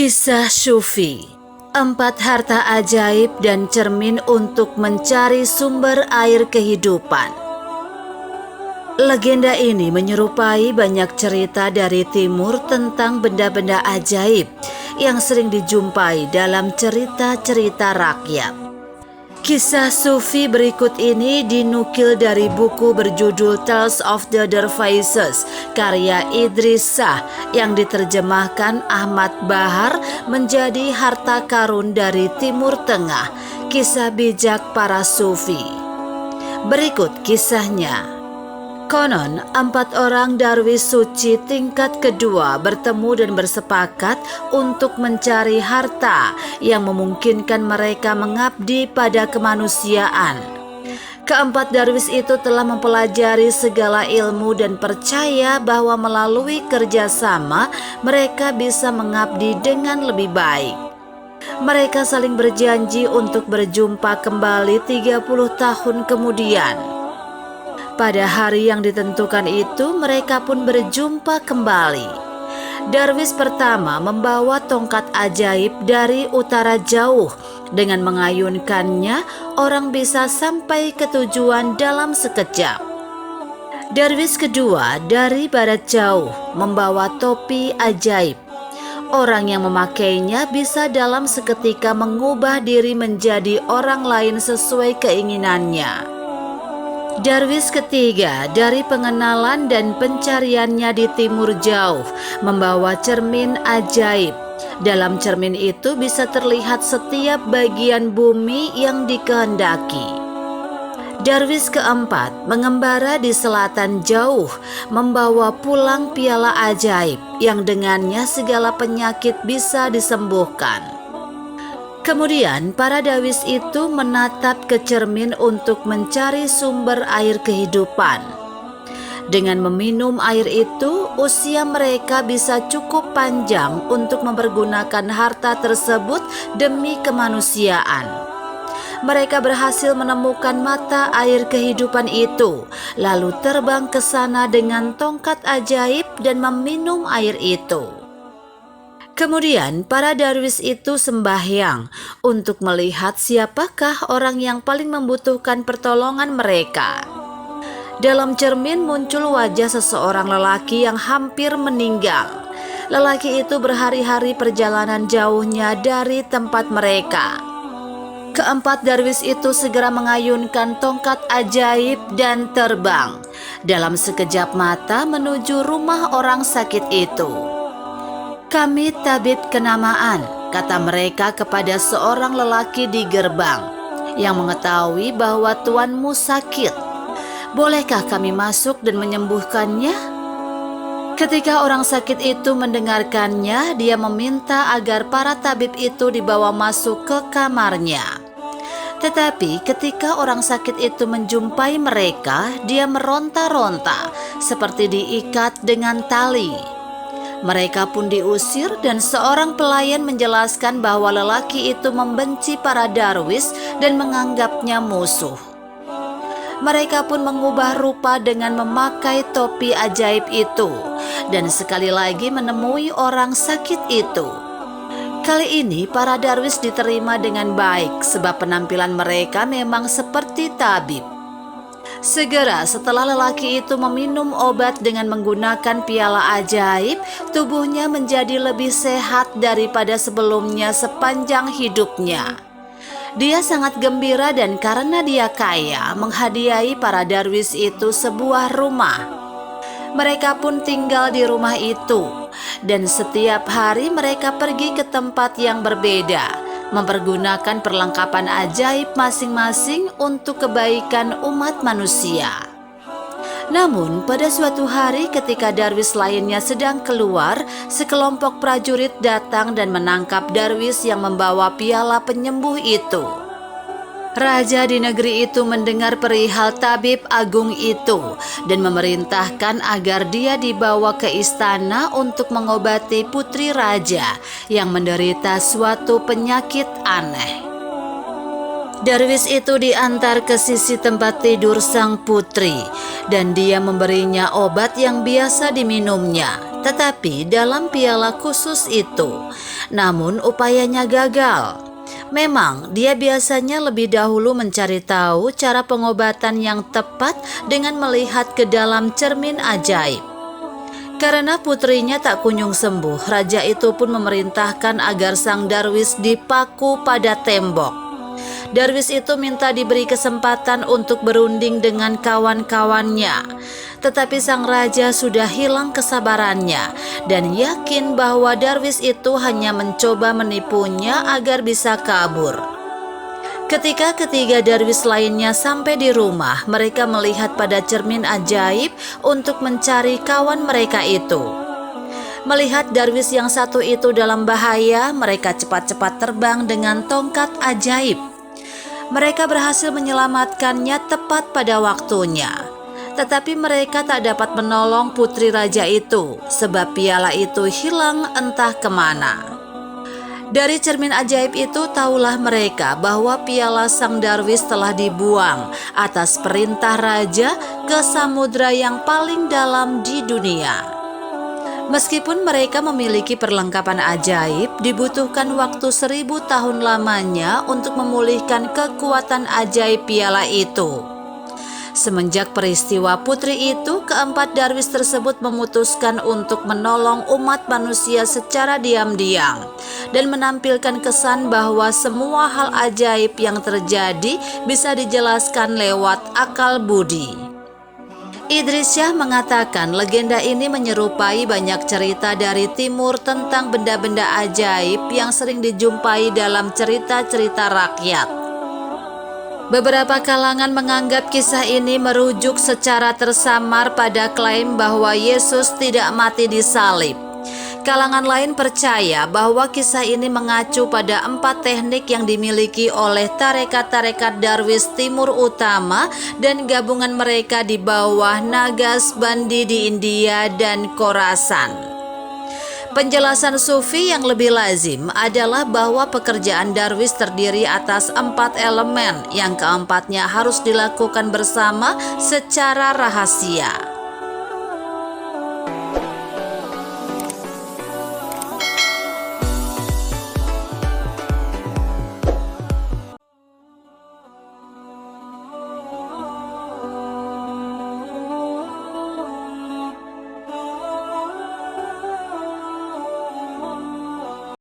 Kisah Syufi, 4 harta ajaib dan cermin untuk mencari sumber air kehidupan. Legenda ini menyerupai banyak cerita dari timur tentang benda-benda ajaib yang sering dijumpai dalam cerita-cerita rakyat. Kisah Sufi berikut ini dinukil dari buku berjudul Tales of the Dervises karya Idris Shah yang diterjemahkan Ahmad Bahar menjadi harta karun dari Timur Tengah, kisah bijak para Sufi. Berikut kisahnya. Konon, 4 orang darwis suci tingkat kedua bertemu dan bersepakat untuk mencari harta yang memungkinkan mereka mengabdi pada kemanusiaan. Keempat darwis itu telah mempelajari segala ilmu dan percaya bahwa melalui kerjasama mereka bisa mengabdi dengan lebih baik. Mereka saling berjanji untuk berjumpa kembali 30 tahun kemudian. Pada hari yang ditentukan itu, mereka pun berjumpa kembali. Darwis pertama membawa tongkat ajaib dari utara jauh. Dengan mengayunkannya, orang bisa sampai ke tujuan dalam sekejap. Darwis kedua dari barat jauh membawa topi ajaib. Orang yang memakainya bisa dalam seketika mengubah diri menjadi orang lain sesuai keinginannya. Darwis ketiga dari pengenalan dan pencariannya di timur jauh membawa cermin ajaib. Dalam cermin itu bisa terlihat setiap bagian bumi yang dikehendaki. Darwis keempat mengembara di selatan jauh membawa pulang piala ajaib yang dengannya segala penyakit bisa disembuhkan. Kemudian para darwis itu menatap ke cermin untuk mencari sumber air kehidupan. Dengan meminum air itu, usia mereka bisa cukup panjang untuk mempergunakan harta tersebut demi kemanusiaan. Mereka berhasil menemukan mata air kehidupan itu, lalu terbang ke sana dengan tongkat ajaib dan meminum air itu. Kemudian para darwis itu sembahyang untuk melihat siapakah orang yang paling membutuhkan pertolongan mereka. Dalam cermin muncul wajah seseorang lelaki yang hampir meninggal. Lelaki itu berhari-hari perjalanan jauhnya dari tempat mereka. Keempat darwis itu segera mengayunkan tongkat ajaib dan terbang dalam sekejap mata menuju rumah orang sakit itu. "Kami tabib kenamaan," kata mereka kepada seorang lelaki di gerbang yang mengetahui bahwa tuanmu sakit. "Bolehkah kami masuk dan menyembuhkannya?" Ketika orang sakit itu mendengarkannya, dia meminta agar para tabib itu dibawa masuk ke kamarnya. Tetapi ketika orang sakit itu menjumpai mereka, dia meronta-ronta seperti diikat dengan tali. Mereka pun diusir dan seorang pelayan menjelaskan bahwa lelaki itu membenci para darwis dan menganggapnya musuh. Mereka pun mengubah rupa dengan memakai topi ajaib itu dan sekali lagi menemui orang sakit itu. Kali ini para darwis diterima dengan baik sebab penampilan mereka memang seperti tabib. Segera setelah lelaki itu meminum obat dengan menggunakan piala ajaib, tubuhnya menjadi lebih sehat daripada sebelumnya sepanjang hidupnya. Dia sangat gembira dan karena dia kaya, menghadiahi para darwis itu sebuah rumah. Mereka pun tinggal di rumah itu, dan setiap hari mereka pergi ke tempat yang berbeda, mempergunakan perlengkapan ajaib masing-masing untuk kebaikan umat manusia. Namun pada suatu hari ketika darwis lainnya sedang keluar, sekelompok prajurit datang dan menangkap darwis yang membawa piala penyembuh itu. Raja di negeri itu mendengar perihal tabib agung itu dan memerintahkan agar dia dibawa ke istana untuk mengobati putri raja yang menderita suatu penyakit aneh. Darwis itu diantar ke sisi tempat tidur sang putri dan dia memberinya obat yang biasa diminumnya. tetapi dalam piala khusus itu. Namun upayanya gagal. Memang dia biasanya lebih dahulu mencari tahu cara pengobatan yang tepat dengan melihat ke dalam cermin ajaib. Karena putrinya tak kunjung sembuh, raja itu pun memerintahkan agar sang Darwis dipaku pada tembok. Darwis itu minta diberi kesempatan untuk berunding dengan kawan-kawannya. Tetapi sang raja sudah hilang kesabarannya dan yakin bahwa Darwis itu hanya mencoba menipunya agar bisa kabur. Ketika ketiga Darwis lainnya sampai di rumah, mereka melihat pada cermin ajaib untuk mencari kawan mereka itu. Melihat Darwis yang satu itu dalam bahaya, mereka cepat-cepat terbang dengan tongkat ajaib. Mereka berhasil menyelamatkannya tepat pada waktunya. Tetapi mereka tak dapat menolong putri raja itu, sebab piala itu hilang entah kemana. Dari cermin ajaib itu tahulah mereka bahwa piala sang Darwis telah dibuang atas perintah raja ke samudra yang paling dalam di dunia. Meskipun mereka memiliki perlengkapan ajaib, dibutuhkan waktu 1000 tahun lamanya untuk memulihkan kekuatan ajaib piala itu. Semenjak peristiwa putri itu, keempat Darwis tersebut memutuskan untuk menolong umat manusia secara diam-diam dan menampilkan kesan bahwa semua hal ajaib yang terjadi bisa dijelaskan lewat akal budi. Idris Syah mengatakan legenda ini menyerupai banyak cerita dari timur tentang benda-benda ajaib yang sering dijumpai dalam cerita-cerita rakyat. Beberapa kalangan menganggap kisah ini merujuk secara tersamar pada klaim bahwa Yesus tidak mati di salib. Kalangan lain percaya bahwa kisah ini mengacu pada 4 teknik yang dimiliki oleh tarekat-tarekat Darwis Timur Utama dan gabungan mereka di bawah Nagasbandi di India dan Khorasan. Penjelasan Sufi yang lebih lazim adalah bahwa pekerjaan Darwis terdiri atas 4 elemen yang keempatnya harus dilakukan bersama secara rahasia.